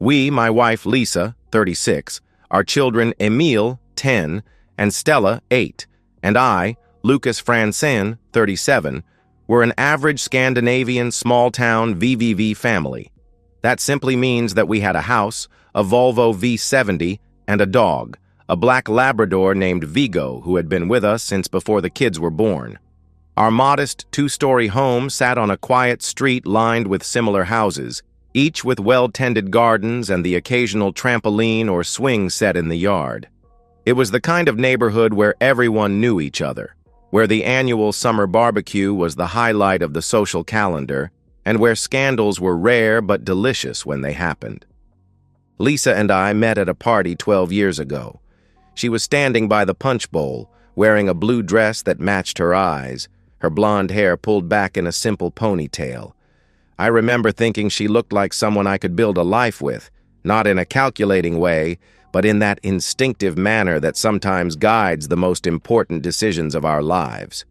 We, my wife Lisa, 36, our children Emile, 10, and Stella, 8, and I, Lucas Francin, 37, were an average Scandinavian small-town VVV family. That simply means that we had a house, a Volvo V70, and a dog, a black Labrador named Vigo who had been with us since before the kids were born. Our modest two-story home sat on a quiet street lined with similar houses, each with well-tended gardens and the occasional trampoline or swing set in the yard. It was the kind of neighborhood where everyone knew each other, where the annual summer barbecue was the highlight of the social calendar, and where scandals were rare but delicious when they happened. Lisa and I met at a party 12 years ago. She was standing by the punch bowl, wearing a blue dress that matched her eyes, her blonde hair pulled back in a simple ponytail. I remember thinking she looked like someone I could build a life with, not in a calculating way, but in that instinctive manner that sometimes guides the most important decisions of our lives.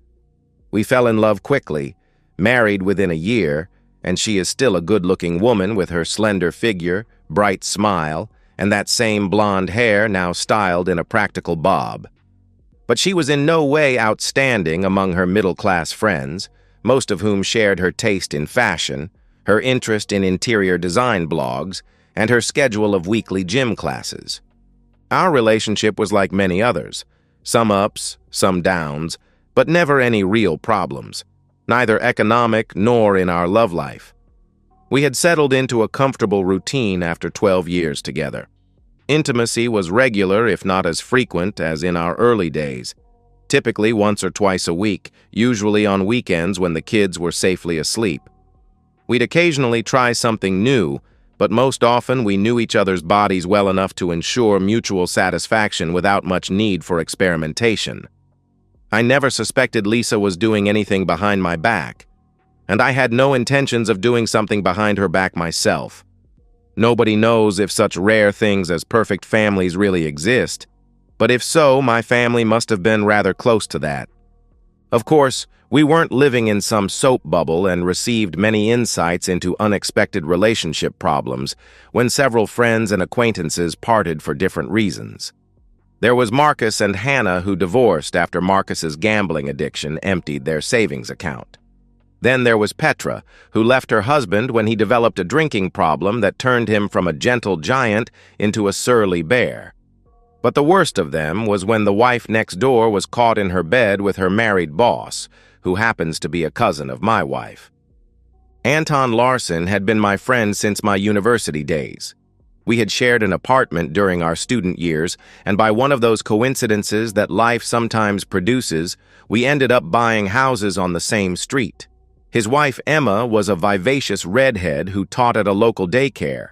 We fell in love quickly, married within a year, and she is still a good-looking woman with her slender figure, bright smile, and that same blonde hair now styled in a practical bob. But she was in no way outstanding among her middle-class friends, most of whom shared her taste in fashion, her interest in interior design blogs, and her schedule of weekly gym classes. Our relationship was like many others, some ups, some downs, but never any real problems, neither economic nor in our love life. We had settled into a comfortable routine after 12 years together. Intimacy was regular, if not as frequent as in our early days, typically once or twice a week, usually on weekends when the kids were safely asleep. We'd occasionally try something new, but most often we knew each other's bodies well enough to ensure mutual satisfaction without much need for experimentation. I never suspected Lisa was doing anything behind my back, and I had no intentions of doing something behind her back myself. Nobody knows if such rare things as perfect families really exist, but if so, my family must have been rather close to that. Of course, we weren't living in some soap bubble and received many insights into unexpected relationship problems when several friends and acquaintances parted for different reasons. There was Marcus and Hannah who divorced after Marcus's gambling addiction emptied their savings account. Then there was Petra, who left her husband when he developed a drinking problem that turned him from a gentle giant into a surly bear. But the worst of them was when the wife next door was caught in her bed with her married boss, who happens to be a cousin of my wife. Anton Larson had been my friend since my university days. We had shared an apartment during our student years, and by one of those coincidences that life sometimes produces, we ended up buying houses on the same street. His wife Emma was a vivacious redhead who taught at a local daycare.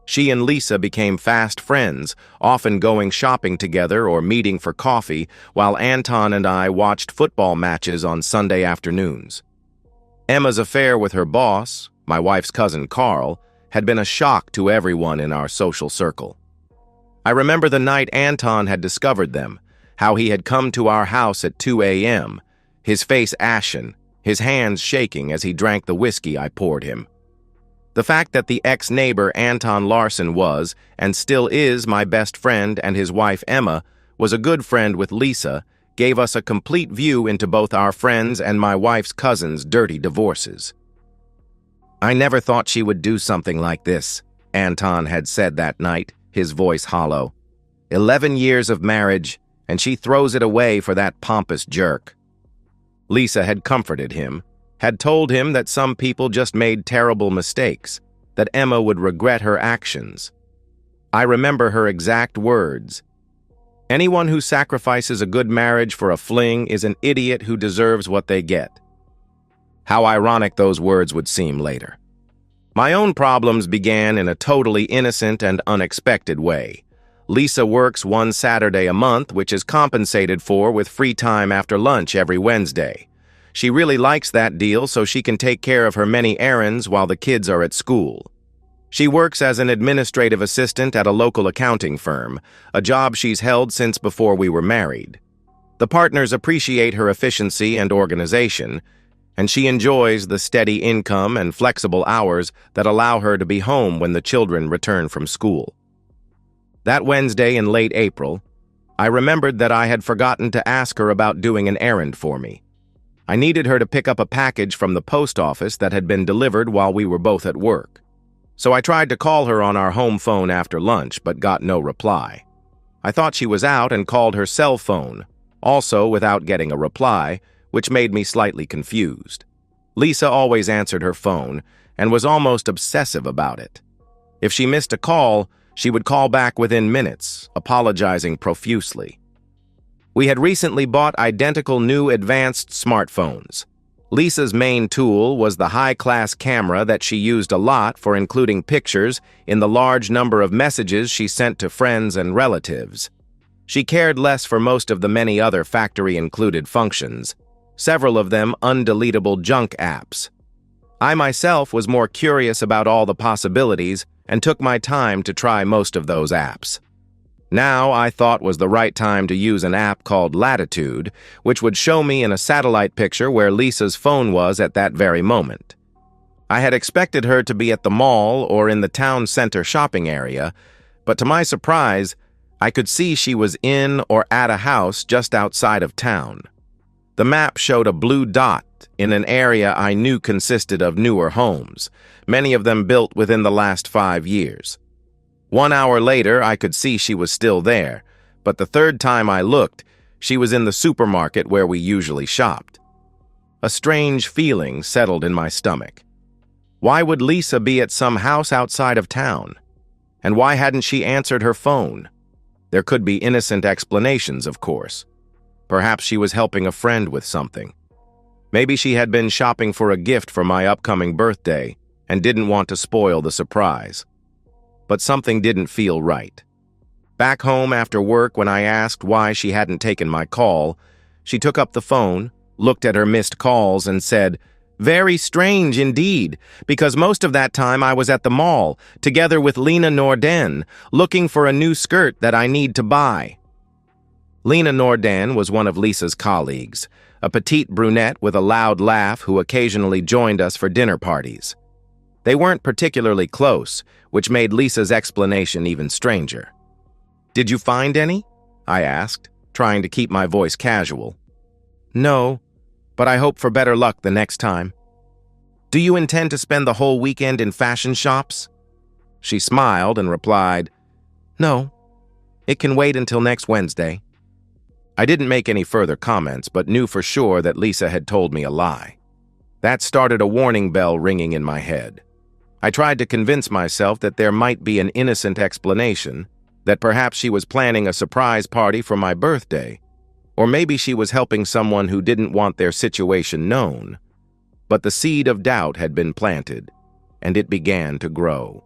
She and Lisa became fast friends, often going shopping together or meeting for coffee, while Anton and I watched football matches on Sunday afternoons. Emma's affair with her boss, my wife's cousin Carl, had been a shock to everyone in our social circle. I remember the night Anton had discovered them, how he had come to our house at 2 a.m., his face ashen, his hands shaking as he drank the whiskey I poured him. The fact that the ex-neighbor Anton Larson was, and still is, my best friend and his wife Emma, was a good friend with Lisa, gave us a complete view into both our friends and my wife's cousin's dirty divorces. "I never thought she would do something like this," Anton had said that night, his voice hollow. 11 years of marriage, and she throws it away for that pompous jerk. Lisa had comforted him, had told him that some people just made terrible mistakes, that Emma would regret her actions. I remember her exact words. "Anyone who sacrifices a good marriage for a fling is an idiot who deserves what they get." How ironic those words would seem later. My own problems began in a totally innocent and unexpected way. Lisa works one Saturday a month, which is compensated for with free time after lunch every Wednesday. She really likes that deal so she can take care of her many errands while the kids are at school. She works as an administrative assistant at a local accounting firm, a job she's held since before we were married. The partners appreciate her efficiency and organization. and she enjoys the steady income and flexible hours that allow her to be home when the children return from school. That Wednesday in late April, I remembered that I had forgotten to ask her about doing an errand for me. I needed her to pick up a package from the post office that had been delivered while we were both at work. So I tried to call her on our home phone after lunch, but got no reply. I thought she was out and called her cell phone, also without getting a reply, which made me slightly confused. Lisa always answered her phone and was almost obsessive about it. If she missed a call, she would call back within minutes, apologizing profusely. We had recently bought identical new advanced smartphones. Lisa's main tool was the high-class camera that she used a lot for including pictures in the large number of messages she sent to friends and relatives. She cared less for most of the many other factory-included functions, several of them undeletable junk apps. I myself was more curious about all the possibilities and took my time to try most of those apps. Now I thought was the right time to use an app called Latitude, which would show me in a satellite picture where Lisa's phone was at that very moment. I had expected her to be at the mall or in the town center shopping area, but to my surprise, I could see she was in or at a house just outside of town. The map showed a blue dot in an area I knew consisted of newer homes, many of them built within the last 5 years. 1 hour later, I could see she was still there, but the third time I looked, she was in the supermarket where we usually shopped. A strange feeling settled in my stomach. Why would Lisa be at some house outside of town? And why hadn't she answered her phone? There could be innocent explanations, of course. Perhaps she was helping a friend with something. Maybe she had been shopping for a gift for my upcoming birthday and didn't want to spoil the surprise. But something didn't feel right. Back home after work, when I asked why she hadn't taken my call, she took up the phone, looked at her missed calls, and said, "Very strange indeed, because most of that time I was at the mall, together with Lena Norden, looking for a new skirt that I need to buy." Lena Norden was one of Lisa's colleagues, a petite brunette with a loud laugh who occasionally joined us for dinner parties. They weren't particularly close, which made Lisa's explanation even stranger. "Did you find any?" I asked, trying to keep my voice casual. "No, but I hope for better luck the next time." "Do you intend to spend the whole weekend in fashion shops?" She smiled and replied, "No, it can wait until next Wednesday." I didn't make any further comments, but knew for sure that Lisa had told me a lie. That started a warning bell ringing in my head. I tried to convince myself that there might be an innocent explanation, that perhaps she was planning a surprise party for my birthday, or maybe she was helping someone who didn't want their situation known. But the seed of doubt had been planted, and it began to grow.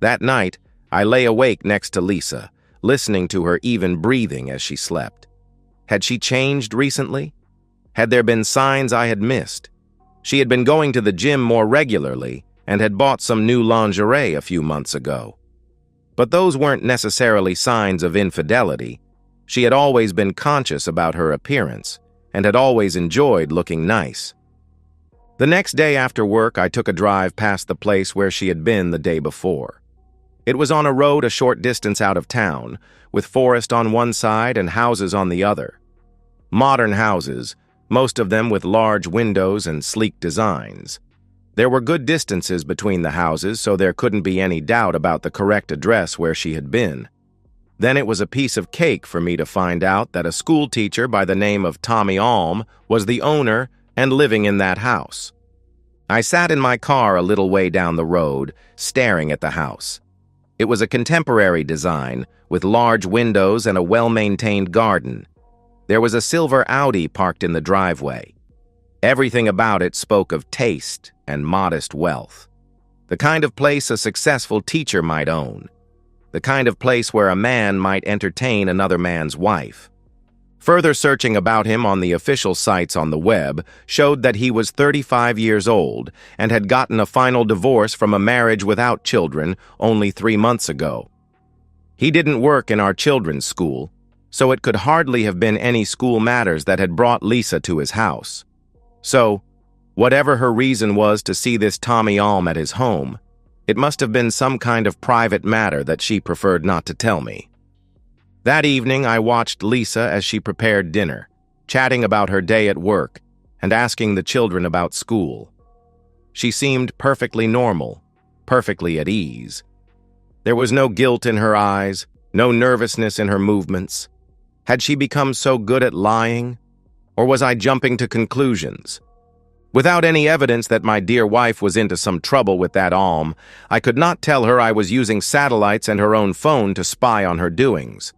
That night, I lay awake next to Lisa, listening to her even breathing as she slept. Had she changed recently? Had there been signs I had missed? She had been going to the gym more regularly and had bought some new lingerie a few months ago. But those weren't necessarily signs of infidelity. She had always been conscious about her appearance and had always enjoyed looking nice. The next day after work, I took a drive past the place where she had been the day before. It was on a road a short distance out of town, with forest on one side and houses on the other. Modern houses, most of them with large windows and sleek designs. There were good distances between the houses, so there couldn't be any doubt about the correct address where she had been. Then it was a piece of cake for me to find out that a school teacher by the name of Tommy Alm was the owner and living in that house. I sat in my car a little way down the road, staring at the house. It was a contemporary design, with large windows and a well-maintained garden. There was a silver Audi parked in the driveway. Everything about it spoke of taste and modest wealth. The kind of place a successful teacher might own. The kind of place where a man might entertain another man's wife. Further searching about him on the official sites on the web showed that he was 35 years old and had gotten a final divorce from a marriage without children only 3 months ago. He didn't work in our children's school, so it could hardly have been any school matters that had brought Lisa to his house. So, whatever her reason was to see this Tommy Alm at his home, it must have been some kind of private matter that she preferred not to tell me. That evening, I watched Lisa as she prepared dinner, chatting about her day at work and asking the children about school. She seemed perfectly normal, perfectly at ease. There was no guilt in her eyes, no nervousness in her movements. Had she become so good at lying? Or was I jumping to conclusions? Without any evidence that my dear wife was into some trouble with that Alm, I could not tell her I was using satellites and her own phone to spy on her doings.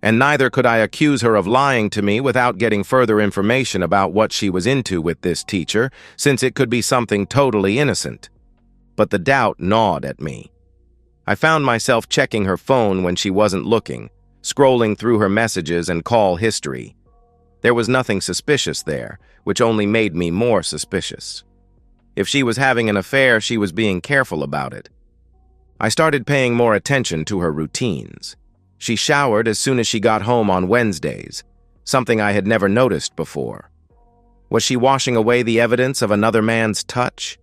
And neither could I accuse her of lying to me without getting further information about what she was into with this teacher, since it could be something totally innocent. But the doubt gnawed at me. I found myself checking her phone when she wasn't looking, scrolling through her messages and call history. There was nothing suspicious there, which only made me more suspicious. If she was having an affair, she was being careful about it. I started paying more attention to her routines. She showered as soon as she got home on Wednesdays, something I had never noticed before. Was she washing away the evidence of another man's touch?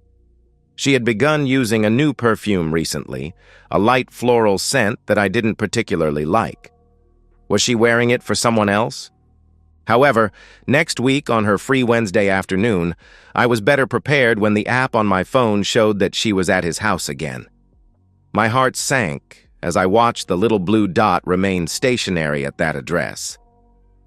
She had begun using a new perfume recently, a light floral scent that I didn't particularly like. Was she wearing it for someone else? However, next week on her free Wednesday afternoon, I was better prepared when the app on my phone showed that she was at his house again. My heart sank as I watched the little blue dot remain stationary at that address.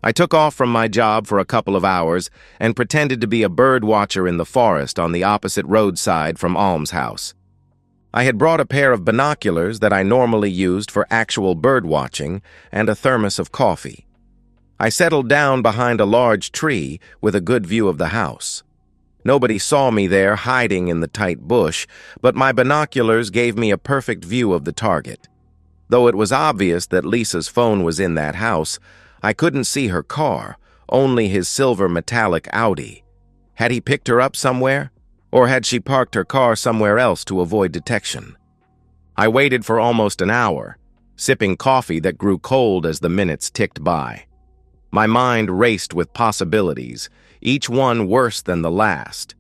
I took off from my job for a couple of hours and pretended to be a bird watcher in the forest on the opposite roadside from Alm's house. I had brought a pair of binoculars that I normally used for actual bird watching and a thermos of coffee. I settled down behind a large tree with a good view of the house. Nobody saw me there hiding in the tight bush, but my binoculars gave me a perfect view of the target. Though it was obvious that Lisa's phone was in that house, I couldn't see her car, only his silver metallic Audi. Had he picked her up somewhere? Or had she parked her car somewhere else to avoid detection? I waited for almost an hour, sipping coffee that grew cold as the minutes ticked by. My mind raced with possibilities, each one worse than the last.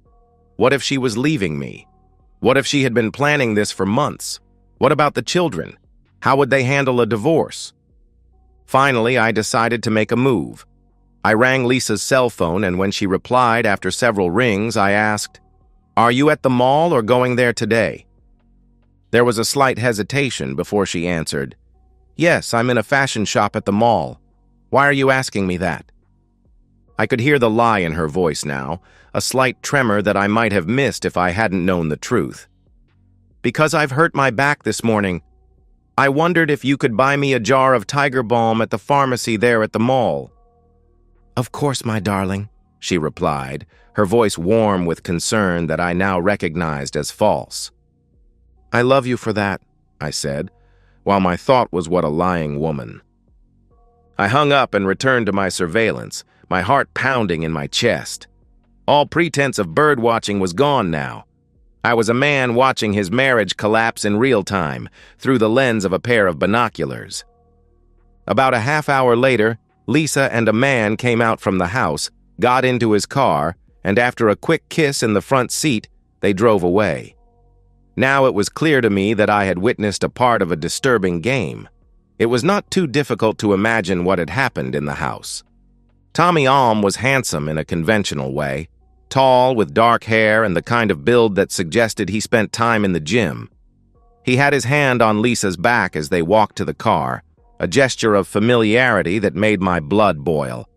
What if she was leaving me? What if she had been planning this for months? What about the children? How would they handle a divorce? Finally, I decided to make a move. I rang Lisa's cell phone, and when she replied after several rings, I asked, "Are you at the mall or going there today?" There was a slight hesitation before she answered, "Yes, I'm in a fashion shop at the mall. Why are you asking me that?" I could hear the lie in her voice now, a slight tremor that I might have missed if I hadn't known the truth. "Because I've hurt my back this morning. I wondered if you could buy me a jar of tiger balm at the pharmacy there at the mall." "Of course, my darling," she replied, her voice warm with concern that I now recognized as false. "I love you for that," I said, while my thought was what a lying woman. I hung up and returned to my surveillance, my heart pounding in my chest. All pretense of bird watching was gone now. I was a man watching his marriage collapse in real time, through the lens of a pair of binoculars. About a half hour later, Lisa and a man came out from the house, got into his car, and after a quick kiss in the front seat, they drove away. Now it was clear to me that I had witnessed a part of a disturbing game. It was not too difficult to imagine what had happened in the house. Tommy Alm was handsome in a conventional way, tall with dark hair and the kind of build that suggested he spent time in the gym. He had his hand on Lisa's back as they walked to the car, a gesture of familiarity that made my blood boil.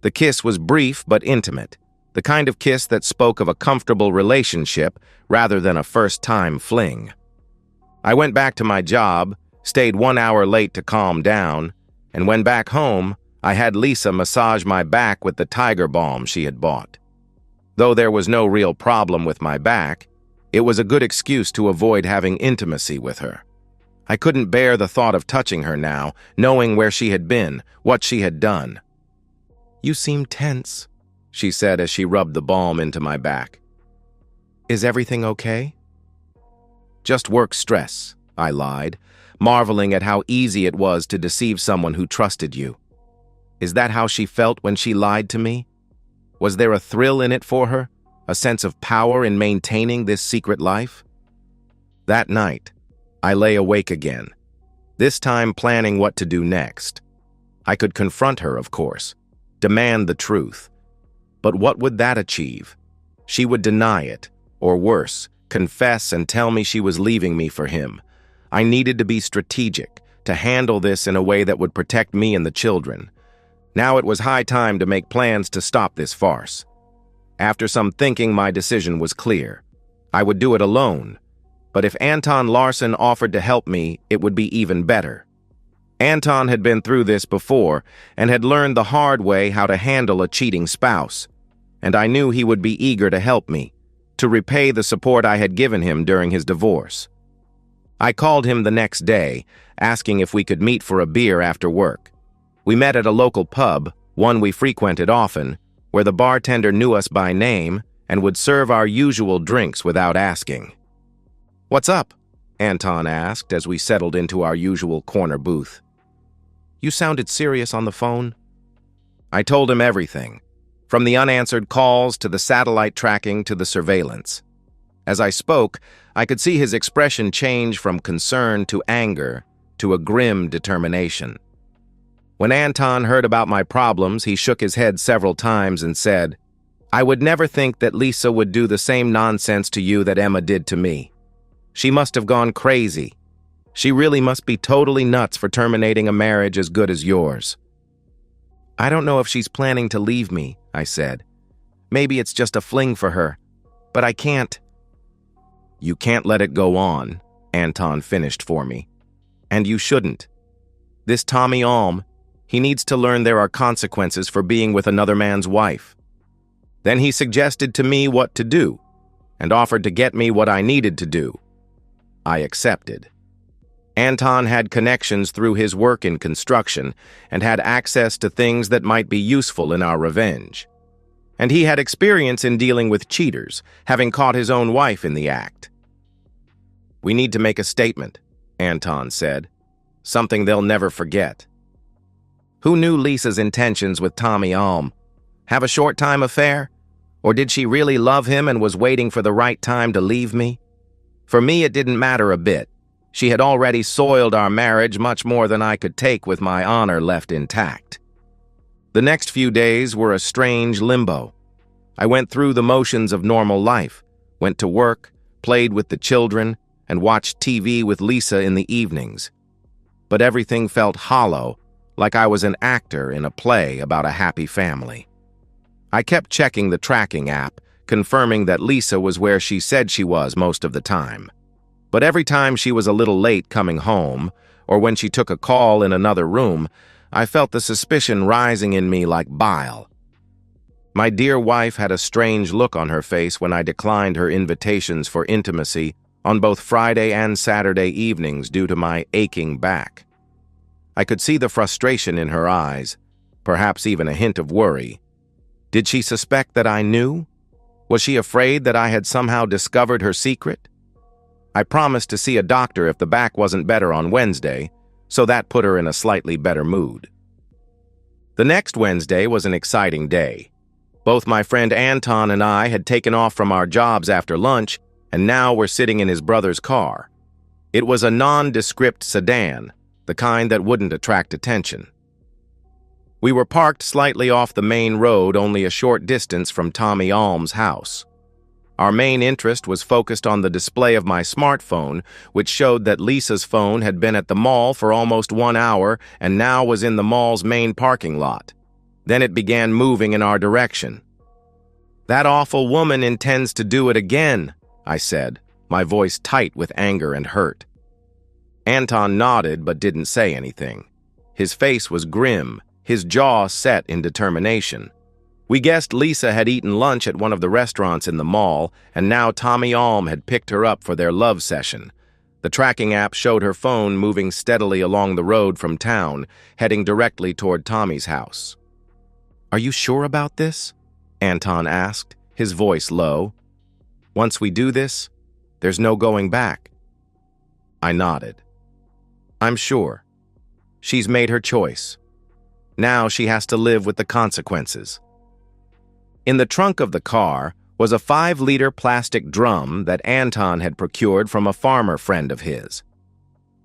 The kiss was brief but intimate, the kind of kiss that spoke of a comfortable relationship rather than a first-time fling. I went back to my job, stayed 1 hour late to calm down, and when back home, I had Lisa massage my back with the tiger balm she had bought. Though there was no real problem with my back, it was a good excuse to avoid having intimacy with her. I couldn't bear the thought of touching her now, knowing where she had been, what she had done. "You seem tense," she said as she rubbed the balm into my back. "Is everything okay?" "Just work stress," I lied, marveling at how easy it was to deceive someone who trusted you. Is that how she felt when she lied to me? Was there a thrill in it for her, a sense of power in maintaining this secret life? That night, I lay awake again, this time planning what to do next. I could confront her, of course, demand the truth. But what would that achieve? She would deny it, or worse, confess and tell me she was leaving me for him. I needed to be strategic, to handle this in a way that would protect me and the children. Now it was high time to make plans to stop this farce. After some thinking, my decision was clear. I would do it alone, but if Anton Larson offered to help me, it would be even better. Anton had been through this before and had learned the hard way how to handle a cheating spouse, and I knew he would be eager to help me, to repay the support I had given him during his divorce. I called him the next day, asking if we could meet for a beer after work. We met at a local pub, one we frequented often, where the bartender knew us by name and would serve our usual drinks without asking. "What's up?" Anton asked as we settled into our usual corner booth. "You sounded serious on the phone." I told him everything, from the unanswered calls to the satellite tracking to the surveillance. As I spoke, I could see his expression change from concern to anger to a grim determination. When Anton heard about my problems, he shook his head several times and said, "I would never think that Lisa would do the same nonsense to you that Emma did to me. She must have gone crazy. She really must be totally nuts for terminating a marriage as good as yours." "I don't know if she's planning to leave me," I said. "Maybe it's just a fling for her, but I can't." "You can't let it go on," Anton finished for me. "And you shouldn't. This Tommy Alm, he needs to learn there are consequences for being with another man's wife." Then he suggested to me what to do, and offered to get me what I needed to do. I accepted. Anton had connections through his work in construction and had access to things that might be useful in our revenge. And he had experience in dealing with cheaters, having caught his own wife in the act. "We need to make a statement," Anton said. "Something they'll never forget." Who knew Lisa's intentions with Tommy Alm? Have a short-time affair? Or did she really love him and was waiting for the right time to leave me? For me, it didn't matter a bit. She had already soiled our marriage much more than I could take with my honor left intact. The next few days were a strange limbo. I went through the motions of normal life, went to work, played with the children, and watched TV with Lisa in the evenings. But everything felt hollow, like I was an actor in a play about a happy family. I kept checking the tracking app, confirming that Lisa was where she said she was most of the time. But every time she was a little late coming home, or when she took a call in another room, I felt the suspicion rising in me like bile. My dear wife had a strange look on her face when I declined her invitations for intimacy on both Friday and Saturday evenings due to my aching back. I could see the frustration in her eyes, perhaps even a hint of worry. Did she suspect that I knew? Was she afraid that I had somehow discovered her secret? I promised to see a doctor if the back wasn't better on Wednesday, so that put her in a slightly better mood. The next Wednesday was an exciting day. Both my friend Anton and I had taken off from our jobs after lunch, and now were sitting in his brother's car. It was a nondescript sedan, the kind that wouldn't attract attention. We were parked slightly off the main road, only a short distance from Tommy Alm's house. Our main interest was focused on the display of my smartphone, which showed that Lisa's phone had been at the mall for almost 1 hour and now was in the mall's main parking lot. Then it began moving in our direction. "That awful woman intends to do it again," I said, my voice tight with anger and hurt. Anton nodded but didn't say anything. His face was grim, his jaw set in determination. We guessed Lisa had eaten lunch at one of the restaurants in the mall, and now Tommy Alm had picked her up for their love session. The tracking app showed her phone moving steadily along the road from town, heading directly toward Tommy's house. "Are you sure about this?" Anton asked, his voice low. "Once we do this, there's no going back." I nodded. "I'm sure. She's made her choice. Now she has to live with the consequences." In the trunk of the car, was a 5-liter plastic drum that Anton had procured from a farmer friend of his.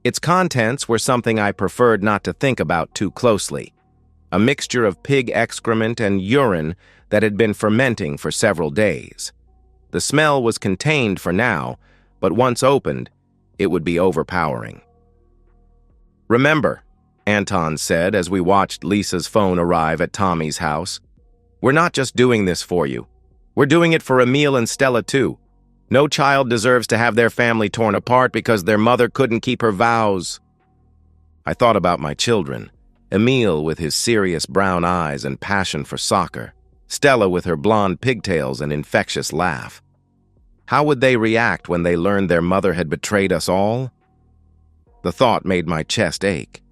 Its contents were something I preferred not to think about too closely, a mixture of pig excrement and urine that had been fermenting for several days. The smell was contained for now, but once opened, it would be overpowering. "Remember," Anton said as we watched Lisa's phone arrive at Tommy's house, "we're not just doing this for you. We're doing it for Emil and Stella too. No child deserves to have their family torn apart because their mother couldn't keep her vows." I thought about my children, Emil with his serious brown eyes and passion for soccer, Stella with her blonde pigtails and infectious laugh. How would they react when they learned their mother had betrayed us all? The thought made my chest ache.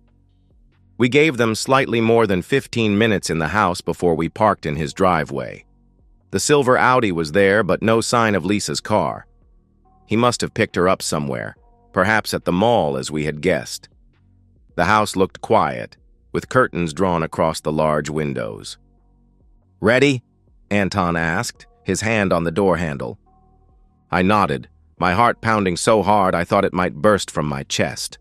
We gave them slightly more than 15 minutes in the house before we parked in his driveway. The silver Audi was there, but no sign of Lisa's car. He must have picked her up somewhere, perhaps at the mall as we had guessed. The house looked quiet, with curtains drawn across the large windows. "Ready?" Anton asked, his hand on the door handle. I nodded, my heart pounding so hard I thought it might burst from my chest.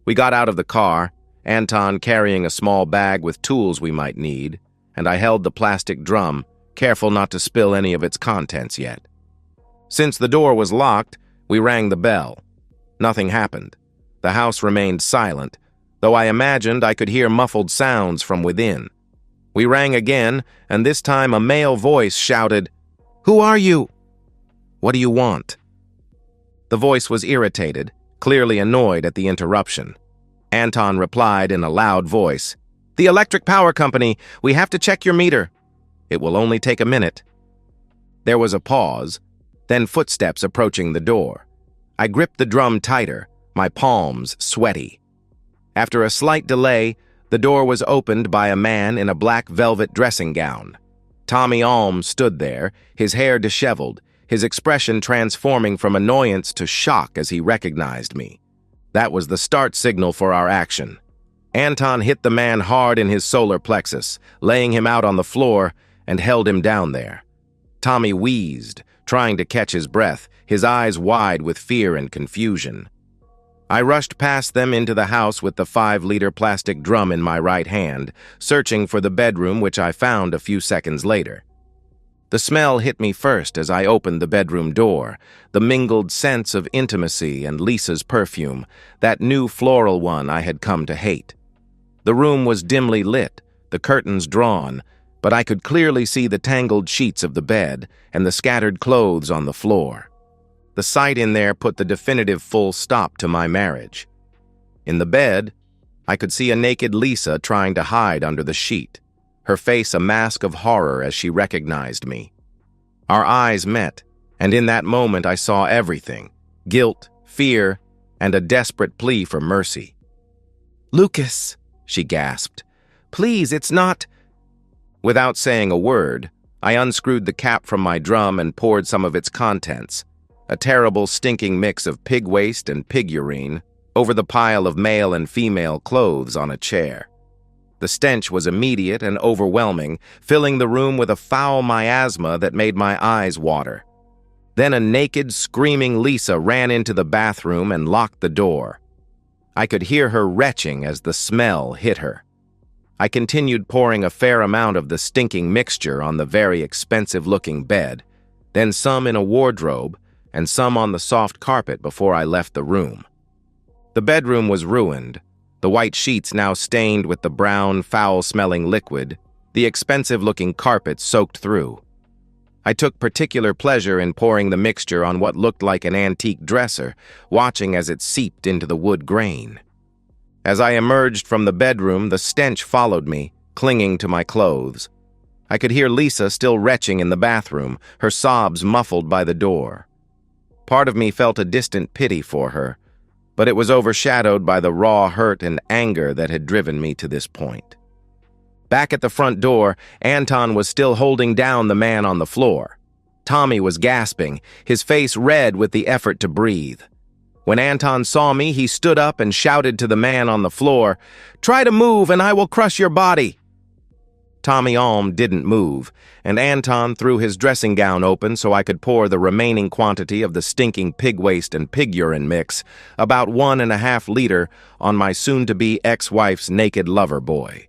We got out of the car, Anton carrying a small bag with tools we might need, and I held the plastic drum, careful not to spill any of its contents yet. Since the door was locked, we rang the bell. Nothing happened. The house remained silent, though I imagined I could hear muffled sounds from within. We rang again, and this time a male voice shouted, "Who are you?" "What do you want?" The voice was irritated, clearly annoyed at the interruption. Anton replied in a loud voice, "The electric power company. We have to check your meter. It will only take a minute." There was a pause, then footsteps approaching the door. I gripped the drum tighter, my palms sweaty. After a slight delay, the door was opened by a man in a black velvet dressing gown. Tommy Alm stood there, his hair disheveled, his expression transforming from annoyance to shock as he recognized me. That was the start signal for our action. Anton hit the man hard in his solar plexus, laying him out on the floor, and held him down there. Tommy wheezed, trying to catch his breath, his eyes wide with fear and confusion. I rushed past them into the house with the 5-liter plastic drum in my right hand, searching for the bedroom, which I found a few seconds later. The smell hit me first as I opened the bedroom door, the mingled sense of intimacy and Lisa's perfume, that new floral one I had come to hate. The room was dimly lit, the curtains drawn, but I could clearly see the tangled sheets of the bed and the scattered clothes on the floor. The sight in there put the definitive full stop to my marriage. In the bed, I could see a naked Lisa trying to hide under the sheet, her face a mask of horror as she recognized me. Our eyes met, and in that moment I saw everything: guilt, fear, and a desperate plea for mercy. "Lucas," she gasped, "please, it's not—" Without saying a word, I unscrewed the cap from my drum and poured some of its contents, a terrible stinking mix of pig waste and pig urine, over the pile of male and female clothes on a chair. The stench was immediate and overwhelming, filling the room with a foul miasma that made my eyes water. Then a naked, screaming Lisa ran into the bathroom and locked the door. I could hear her retching as the smell hit her. I continued pouring a fair amount of the stinking mixture on the very expensive-looking bed, then some in a wardrobe, and some on the soft carpet before I left the room. The bedroom was ruined, the white sheets now stained with the brown, foul-smelling liquid, the expensive-looking carpet soaked through. I took particular pleasure in pouring the mixture on what looked like an antique dresser, watching as it seeped into the wood grain. As I emerged from the bedroom, the stench followed me, clinging to my clothes. I could hear Lisa still retching in the bathroom, her sobs muffled by the door. Part of me felt a distant pity for her, but it was overshadowed by the raw hurt and anger that had driven me to this point. Back at the front door, Anton was still holding down the man on the floor. Tommy was gasping, his face red with the effort to breathe. When Anton saw me, he stood up and shouted to the man on the floor, "Try to move and I will crush your body." Tommy Alm didn't move, and Anton threw his dressing gown open so I could pour the remaining quantity of the stinking pig waste and pig urine mix, about 1.5 liters, on my soon-to-be ex-wife's naked lover boy.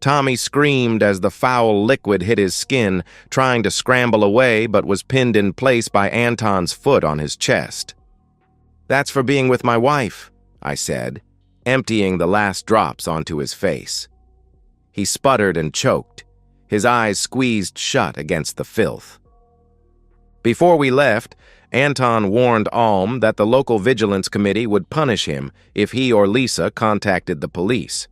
Tommy screamed as the foul liquid hit his skin, trying to scramble away but was pinned in place by Anton's foot on his chest. "That's for being with my wife," I said, emptying the last drops onto his face. He sputtered and choked, his eyes squeezed shut against the filth. Before we left, Anton warned Alm that the local vigilance committee would punish him if he or Lisa contacted the police.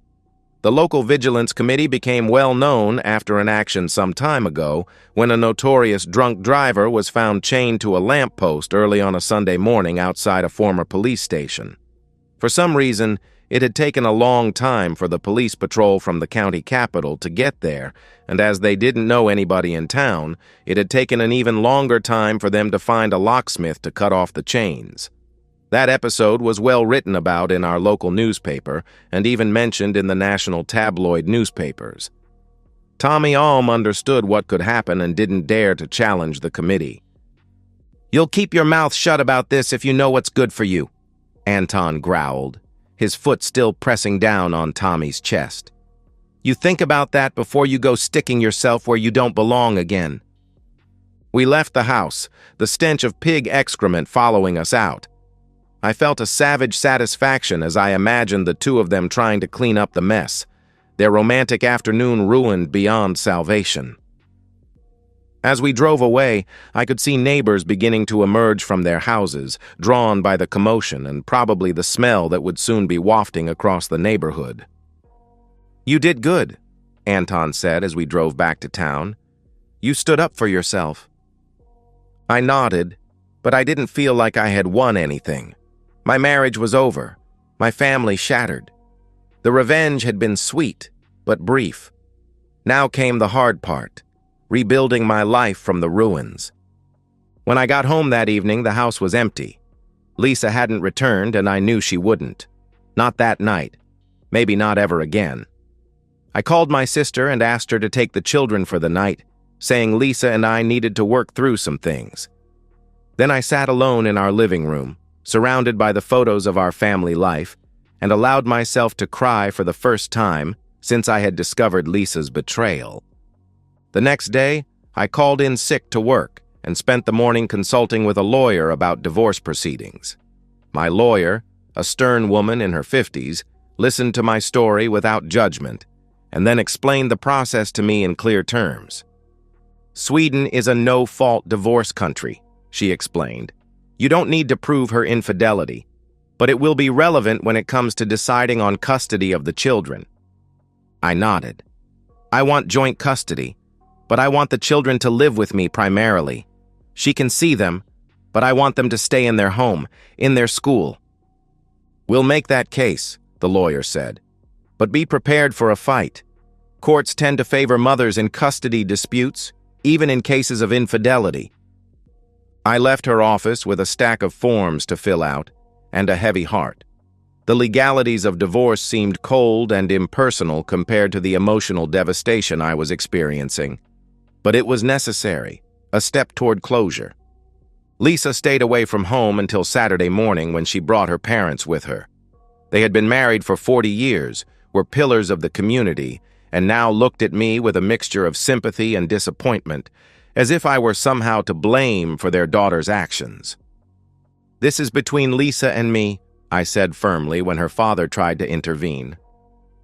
The local vigilance committee became well known after an action some time ago when a notorious drunk driver was found chained to a lamppost early on a Sunday morning outside a former police station. For some reason, it had taken a long time for the police patrol from the county capital to get there, and as they didn't know anybody in town, it had taken an even longer time for them to find a locksmith to cut off the chains. That episode was well written about in our local newspaper and even mentioned in the national tabloid newspapers. Tommy Alm understood what could happen and didn't dare to challenge the committee. "You'll keep your mouth shut about this if you know what's good for you," Anton growled, his foot still pressing down on Tommy's chest. "You think about that before you go sticking yourself where you don't belong again." We left the house, the stench of pig excrement following us out. I felt a savage satisfaction as I imagined the two of them trying to clean up the mess, their romantic afternoon ruined beyond salvation. As we drove away, I could see neighbors beginning to emerge from their houses, drawn by the commotion and probably the smell that would soon be wafting across the neighborhood. "You did good," Anton said as we drove back to town. "You stood up for yourself." I nodded, but I didn't feel like I had won anything. My marriage was over, my family shattered. The revenge had been sweet, but brief. Now came the hard part. Rebuilding my life from the ruins. When I got home that evening, the house was empty. Lisa hadn't returned, and I knew she wouldn't. Not that night. Maybe not ever again. I called my sister and asked her to take the children for the night, saying Lisa and I needed to work through some things. Then I sat alone in our living room, surrounded by the photos of our family life, and allowed myself to cry for the first time since I had discovered Lisa's betrayal. The next day, I called in sick to work and spent the morning consulting with a lawyer about divorce proceedings. My lawyer, a stern woman in her 50s, listened to my story without judgment and then explained the process to me in clear terms. "Sweden is a no-fault divorce country," she explained. "You don't need to prove her infidelity, but it will be relevant when it comes to deciding on custody of the children." I nodded. "I want joint custody, but I want the children to live with me primarily. She can see them, but I want them to stay in their home, in their school." "We'll make that case," the lawyer said. "But be prepared for a fight. Courts tend to favor mothers in custody disputes, even in cases of infidelity." I left her office with a stack of forms to fill out and a heavy heart. The legalities of divorce seemed cold and impersonal compared to the emotional devastation I was experiencing. But it was necessary, a step toward closure. Lisa stayed away from home until Saturday morning when she brought her parents with her. They had been married for 40 years, were pillars of the community, and now looked at me with a mixture of sympathy and disappointment, as if I were somehow to blame for their daughter's actions. "This is between Lisa and me," I said firmly when her father tried to intervene.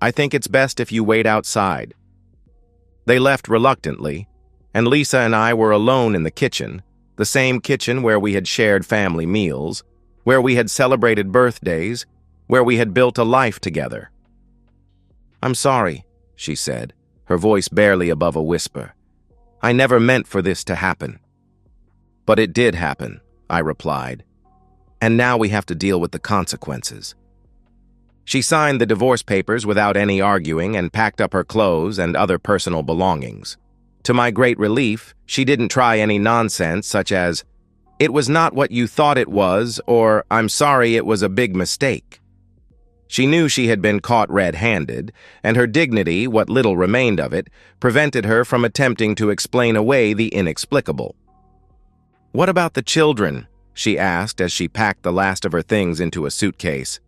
"I think it's best if you wait outside." They left reluctantly, and Lisa and I were alone in the kitchen, the same kitchen where we had shared family meals, where we had celebrated birthdays, where we had built a life together. "I'm sorry," she said, her voice barely above a whisper. "I never meant for this to happen." "But it did happen," I replied. "And now we have to deal with the consequences." She signed the divorce papers without any arguing and packed up her clothes and other personal belongings. To my great relief, she didn't try any nonsense such as, "It was not what you thought it was," or "I'm sorry, it was a big mistake." She knew she had been caught red-handed, and her dignity, what little remained of it, prevented her from attempting to explain away the inexplicable. "What about the children?" she asked as she packed the last of her things into a suitcase.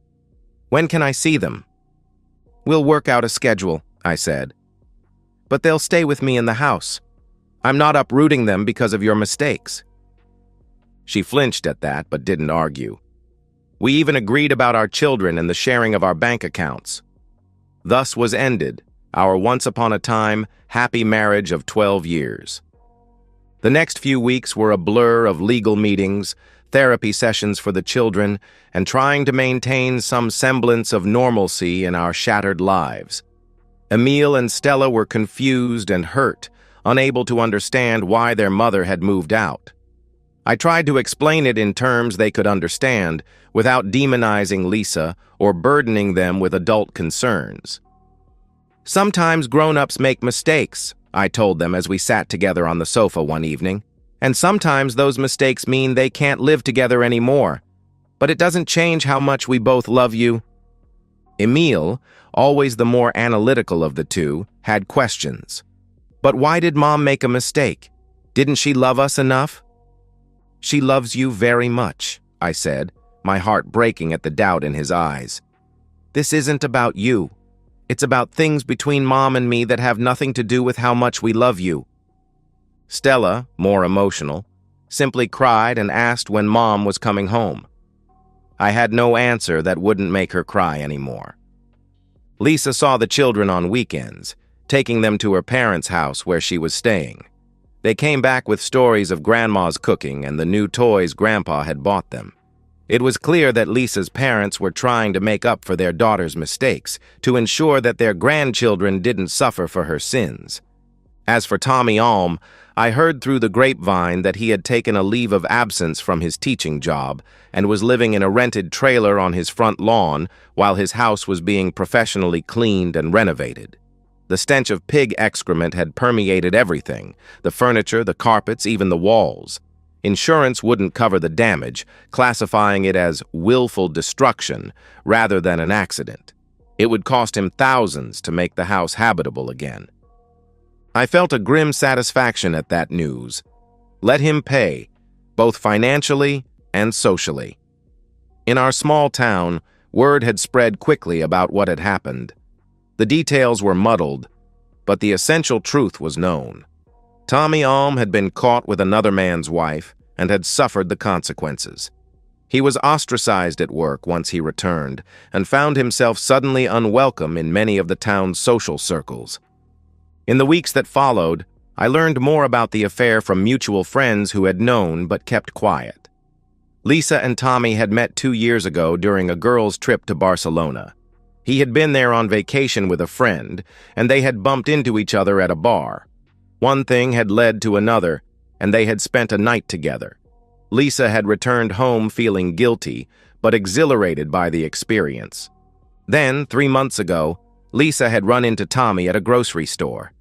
"When can I see them?" "We'll work out a schedule," I said. "But they'll stay with me in the house. I'm not uprooting them because of your mistakes." She flinched at that, but didn't argue. We even agreed about our children and the sharing of our bank accounts. Thus was ended our once-upon-a-time happy marriage of 12 years. The next few weeks were a blur of legal meetings, therapy sessions for the children, and trying to maintain some semblance of normalcy in our shattered lives. Emile and Stella were confused and hurt, unable to understand why their mother had moved out. I tried to explain it in terms they could understand without demonizing Lisa or burdening them with adult concerns. "Sometimes grown-ups make mistakes," I told them as we sat together on the sofa one evening, "and sometimes those mistakes mean they can't live together anymore. But it doesn't change how much we both love you." Emile, always the more analytical of the two, had questions. "But why did Mom make a mistake? Didn't she love us enough?" "She loves you very much," I said, my heart breaking at the doubt in his eyes. "This isn't about you. It's about things between Mom and me that have nothing to do with how much we love you." Stella, more emotional, simply cried and asked when Mom was coming home. I had no answer that wouldn't make her cry anymore. Lisa saw the children on weekends, taking them to her parents' house where she was staying. They came back with stories of Grandma's cooking and the new toys Grandpa had bought them. It was clear that Lisa's parents were trying to make up for their daughter's mistakes, to ensure that their grandchildren didn't suffer for her sins. As for Tommy Alm, I heard through the grapevine that he had taken a leave of absence from his teaching job and was living in a rented trailer on his front lawn while his house was being professionally cleaned and renovated. The stench of pig excrement had permeated everything, the furniture, the carpets, even the walls. Insurance wouldn't cover the damage, classifying it as willful destruction rather than an accident. It would cost him thousands to make the house habitable again. I felt a grim satisfaction at that news. Let him pay, both financially and socially. In our small town, word had spread quickly about what had happened. The details were muddled, but the essential truth was known. Tommy Alm had been caught with another man's wife and had suffered the consequences. He was ostracized at work once he returned and found himself suddenly unwelcome in many of the town's social circles. In the weeks that followed, I learned more about the affair from mutual friends who had known but kept quiet. Lisa and Tommy had met 2 years ago during a girls' trip to Barcelona. He had been there on vacation with a friend, and they had bumped into each other at a bar. One thing had led to another, and they had spent a night together. Lisa had returned home feeling guilty, but exhilarated by the experience. Then, 3 months ago, Lisa had run into Tommy at a grocery store.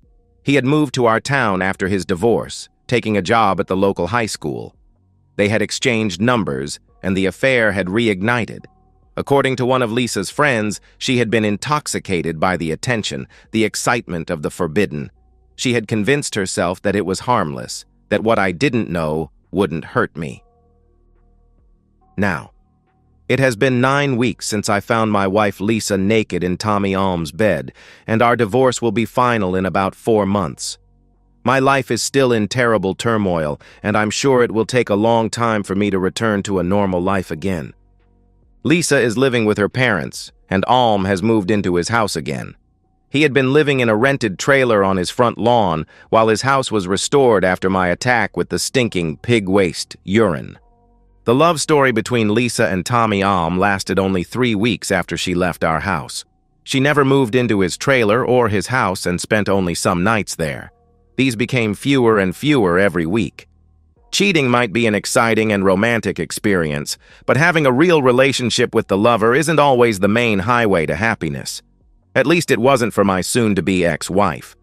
He had moved to our town after his divorce, taking a job at the local high school. They had exchanged numbers, and the affair had reignited. According to one of Lisa's friends, she had been intoxicated by the attention, the excitement of the forbidden. She had convinced herself that it was harmless, that what I didn't know wouldn't hurt me. Now, it has been 9 weeks since I found my wife Lisa naked in Tommy Alm's bed, and our divorce will be final in about 4 months. My life is still in terrible turmoil, and I'm sure it will take a long time for me to return to a normal life again. Lisa is living with her parents, and Alm has moved into his house again. He had been living in a rented trailer on his front lawn while his house was restored after my attack with the stinking pig waste urine. The love story between Lisa and Tommy Alm lasted only 3 weeks after she left our house. She never moved into his trailer or his house and spent only some nights there. These became fewer and fewer every week. Cheating might be an exciting and romantic experience, but having a real relationship with the lover isn't always the main highway to happiness. At least it wasn't for my soon-to-be ex-wife.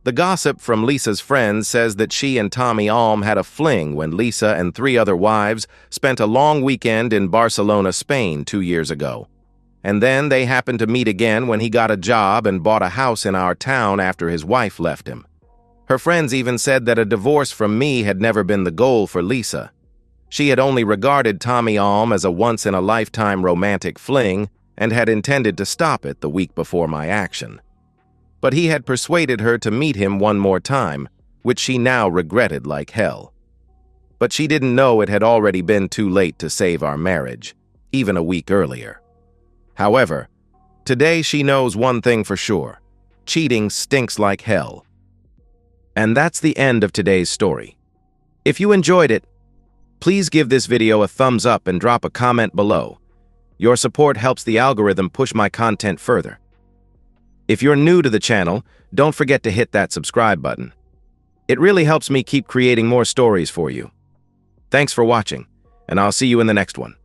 The gossip from Lisa's friends says that she and Tommy Alm had a fling when Lisa and 3 other wives spent a long weekend in Barcelona, Spain 2 years ago. and then they happened to meet again when he got a job and bought a house in our town after his wife left him. Her friends even said that a divorce from me had never been the goal for Lisa. She had only regarded Tommy Alm as a once-in-a-lifetime romantic fling and had intended to stop it the week before my action. But he had persuaded her to meet him one more time, which she now regretted like hell. But she didn't know it had already been too late to save our marriage, even a week earlier. However, today she knows one thing for sure: cheating stinks like hell. And that's the end of today's story. If you enjoyed it, please give this video a thumbs up and drop a comment below. Your support helps the algorithm push my content further. If you're new to the channel, don't forget to hit that subscribe button. It really helps me keep creating more stories for you. Thanks for watching, and I'll see you in the next one.